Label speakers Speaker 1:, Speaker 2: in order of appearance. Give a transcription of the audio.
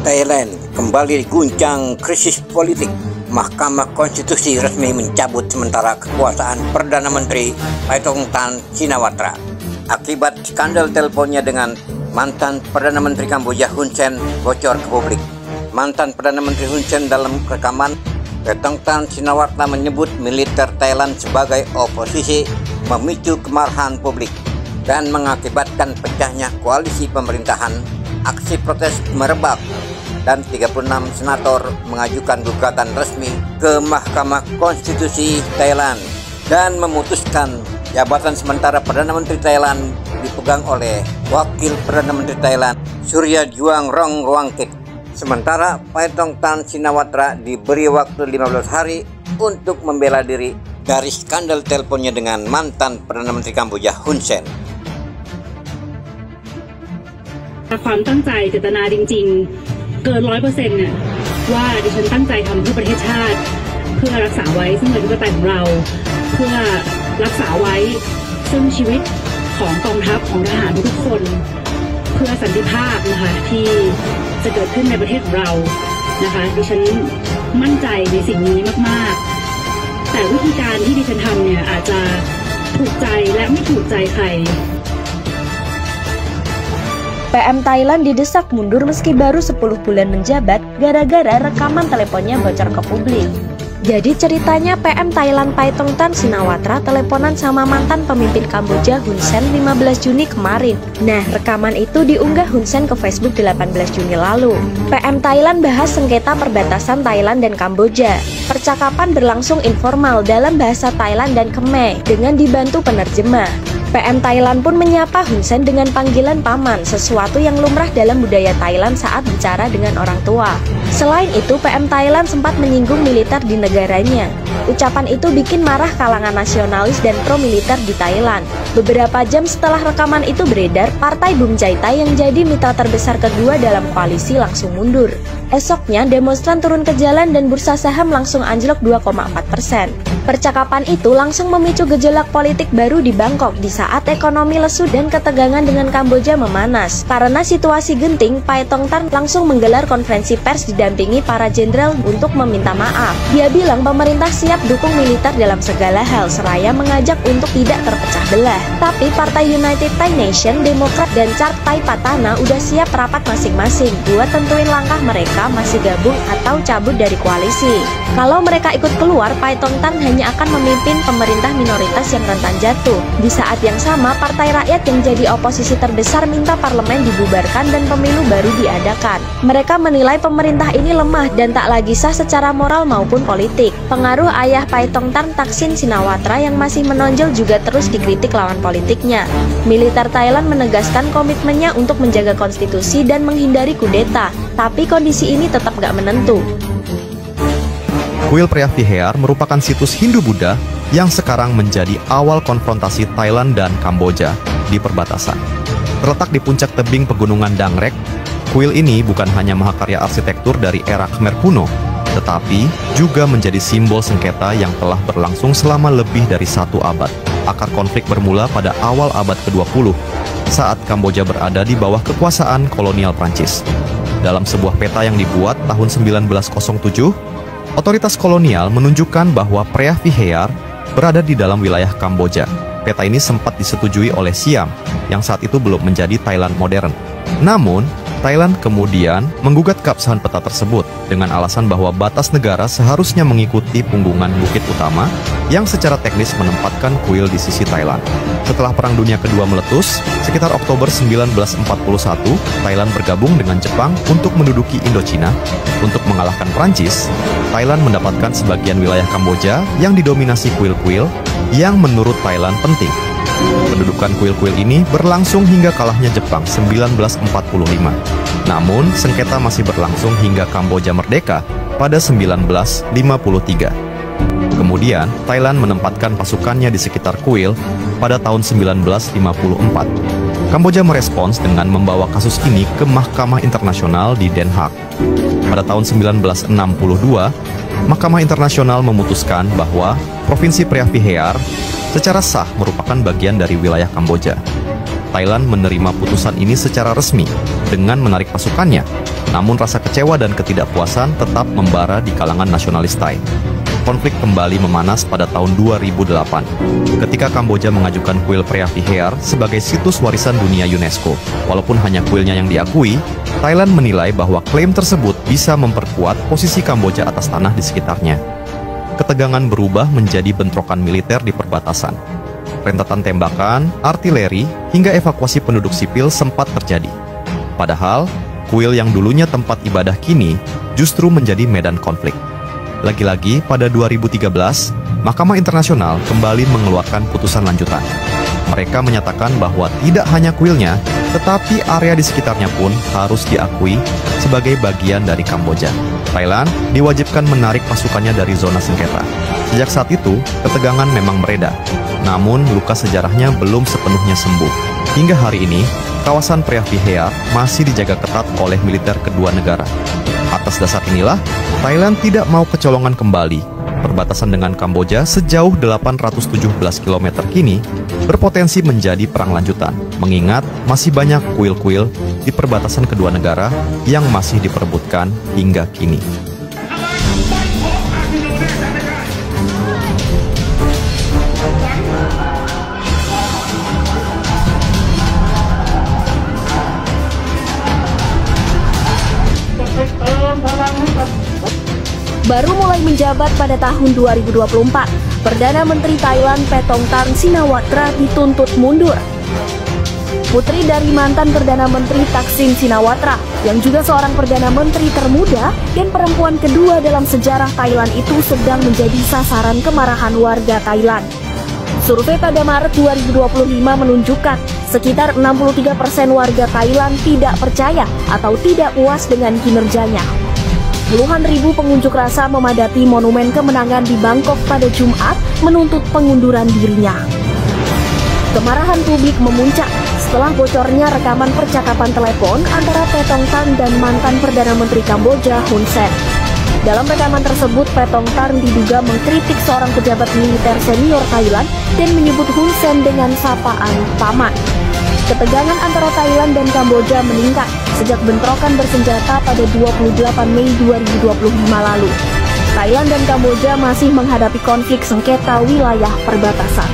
Speaker 1: Thailand kembali diguncang krisis politik. Mahkamah Konstitusi resmi mencabut sementara kekuasaan Perdana Menteri Paetongtarn Shinawatra akibat skandal teleponnya dengan mantan Perdana Menteri Kamboja Hun Sen bocor ke publik. Mantan Perdana Menteri Hun Sen dalam rekaman Paetongtarn Shinawatra menyebut militer Thailand sebagai oposisi memicu kemarahan publik dan mengakibatkan pecahnya koalisi pemerintahan. Aksi protes merebak dan 36 senator mengajukan gugatan resmi ke Mahkamah Konstitusi Thailand dan memutuskan jabatan sementara Perdana Menteri Thailand dipegang oleh Wakil Perdana Menteri Thailand Suryajuang Rongruangkit. Sementara Paetongtarn Shinawatra diberi waktu 15 hari untuk membela diri dari skandal teleponnya dengan mantan Perdana Menteri Kamboja Hun Sen.
Speaker 2: ความตั้งใจเจตนาจริงๆเกิน 100% เนี่ยว่าดิฉันตั้งใจทำเพื่อประเทศชาติเพื่อรักษาไว้ซึ่งอธิปไตยของเราเพื่อรักษาไว้ซึ่งชีวิตของกองทัพของทหารทุกคนเพื่อสันติภาพนะคะที่จะเกิดขึ้นในประเทศของเรานะคะดิฉันมั่นใจในสิ่งนี้มากๆแต่วิธีการที่ดิฉันทำเนี่ยอาจจะถูกใจและไม่ถูกใจใคร
Speaker 3: PM Thailand didesak mundur meski baru 10 bulan menjabat gara-gara rekaman teleponnya bocor ke publik. Jadi ceritanya PM Thailand Paetongtarn Shinawatra teleponan sama mantan pemimpin Kamboja Hun Sen 15 Juni kemarin. Nah, rekaman itu diunggah Hun Sen ke Facebook 18 Juni lalu. PM Thailand bahas sengketa perbatasan Thailand dan Kamboja. Percakapan berlangsung informal dalam bahasa Thailand dan Khmer dengan dibantu penerjemah. PM Thailand pun menyapa Hun Sen dengan panggilan paman, sesuatu yang lumrah dalam budaya Thailand saat bicara dengan orang tua. Selain itu, PM Thailand sempat menyinggung militer di negaranya. Ucapan itu bikin marah kalangan nasionalis dan pro-militer di Thailand. Beberapa jam setelah rekaman itu beredar, Partai Bum Jaita yang jadi mitra terbesar kedua dalam koalisi langsung mundur. Esoknya, demonstran turun ke jalan dan bursa saham langsung anjlok 2,4%. Percakapan itu langsung memicu gejolak politik baru di Bangkok di saat ekonomi lesu dan ketegangan dengan Kamboja memanas. Karena situasi genting, Paetongtarn langsung menggelar konferensi pers didampingi para jenderal untuk meminta maaf. Dia bilang pemerintah siap dukung militer dalam segala hal, seraya mengajak untuk tidak terpecah belah. Tapi Partai United Thai Nation, Demokrat, dan Chart Thai Patana udah siap rapat masing-masing buat tentuin langkah mereka masih gabung atau cabut dari koalisi. Kalau mereka ikut keluar, Paetongtarn hanya akan memimpin pemerintah minoritas yang rentan jatuh. Di saat yang sama, Partai Rakyat yang jadi oposisi terbesar minta parlemen dibubarkan dan pemilu baru diadakan. Mereka menilai pemerintah ini lemah dan tak lagi sah secara moral maupun politik. Pengaruh ayah Paetongtarn, Thaksin Shinawatra, yang masih menonjol juga terus dikritik lawan politiknya. Militer Thailand menegaskan komitmennya untuk menjaga konstitusi dan menghindari kudeta, tapi kondisi ini tetap gak menentu.
Speaker 4: Kuil Preah Vihear merupakan situs Hindu-Buddha yang sekarang menjadi awal konfrontasi Thailand dan Kamboja di perbatasan. Terletak di puncak tebing pegunungan Dangrek, kuil ini bukan hanya mahakarya arsitektur dari era Khmer kuno, tetapi juga menjadi simbol sengketa yang telah berlangsung selama lebih dari 1 abad. Akar konflik bermula pada awal abad ke-20 saat Kamboja berada di bawah kekuasaan kolonial Prancis. Dalam sebuah peta yang dibuat tahun 1907, otoritas kolonial menunjukkan bahwa Preah Vihear berada di dalam wilayah Kamboja. Peta ini sempat disetujui oleh Siam, yang saat itu belum menjadi Thailand modern. Namun, Thailand kemudian menggugat keabsahan peta tersebut dengan alasan bahwa batas negara seharusnya mengikuti punggungan bukit utama yang secara teknis menempatkan kuil di sisi Thailand. Setelah Perang Dunia Kedua meletus, sekitar Oktober 1941, Thailand bergabung dengan Jepang untuk menduduki Indochina. Untuk mengalahkan Prancis, Thailand mendapatkan sebagian wilayah Kamboja yang didominasi kuil-kuil yang menurut Thailand penting. Pendudukan kuil-kuil ini berlangsung hingga kalahnya Jepang 1945. Namun, sengketa masih berlangsung hingga Kamboja merdeka pada 1953. Kemudian, Thailand menempatkan pasukannya di sekitar kuil pada tahun 1954. Kamboja merespons dengan membawa kasus ini ke Mahkamah Internasional di Den Haag. Pada tahun 1962, Mahkamah Internasional memutuskan bahwa Provinsi Preah Vihear secara sah merupakan bagian dari wilayah Kamboja. Thailand menerima putusan ini secara resmi dengan menarik pasukannya. Namun rasa kecewa dan ketidakpuasan tetap membara di kalangan nasionalis Thai. Konflik kembali memanas pada tahun 2008 ketika Kamboja mengajukan kuil Preah Vihear sebagai situs warisan dunia UNESCO. Walaupun hanya kuilnya yang diakui, Thailand menilai bahwa klaim tersebut bisa memperkuat posisi Kamboja atas tanah di sekitarnya. Ketegangan berubah menjadi bentrokan militer di perbatasan. Rentetan tembakan, artileri, hingga evakuasi penduduk sipil sempat terjadi. Padahal, kuil yang dulunya tempat ibadah kini justru menjadi medan konflik. Lagi-lagi, pada 2013, Mahkamah Internasional kembali mengeluarkan putusan lanjutan. Mereka menyatakan bahwa tidak hanya kuilnya, tetapi area di sekitarnya pun harus diakui sebagai bagian dari Kamboja. Thailand diwajibkan menarik pasukannya dari zona sengketa. Sejak saat itu, ketegangan memang mereda. Namun, luka sejarahnya belum sepenuhnya sembuh. Hingga hari ini, kawasan Preah Vihear masih dijaga ketat oleh militer kedua negara. Atas dasar inilah, Thailand tidak mau kecolongan kembali. Perbatasan dengan Kamboja sejauh 817 km kini berpotensi menjadi perang lanjutan, mengingat masih banyak kuil-kuil di perbatasan kedua negara yang masih diperebutkan hingga kini.
Speaker 3: Baru mulai menjabat pada tahun 2024, Perdana Menteri Thailand Paetongtarn Shinawatra dituntut mundur. Putri dari mantan Perdana Menteri Thaksin Shinawatra, yang juga seorang Perdana Menteri termuda dan perempuan kedua dalam sejarah Thailand itu sedang menjadi sasaran kemarahan warga Thailand. Survei pada Maret 2025 menunjukkan sekitar 63% warga Thailand tidak percaya atau tidak puas dengan kinerjanya. Puluhan ribu pengunjuk rasa memadati Monumen Kemenangan di Bangkok pada Jumat menuntut pengunduran dirinya. Kemarahan publik memuncak setelah bocornya rekaman percakapan telepon antara Paetongtarn dan mantan Perdana Menteri Kamboja Hun Sen. Dalam rekaman tersebut, Paetongtarn diduga mengkritik seorang pejabat militer senior Thailand dan menyebut Hun Sen dengan sapaan paman. Ketegangan antara Thailand dan Kamboja meningkat sejak bentrokan bersenjata pada 28 Mei 2025 lalu. Thailand dan Kamboja masih menghadapi konflik sengketa wilayah perbatasan.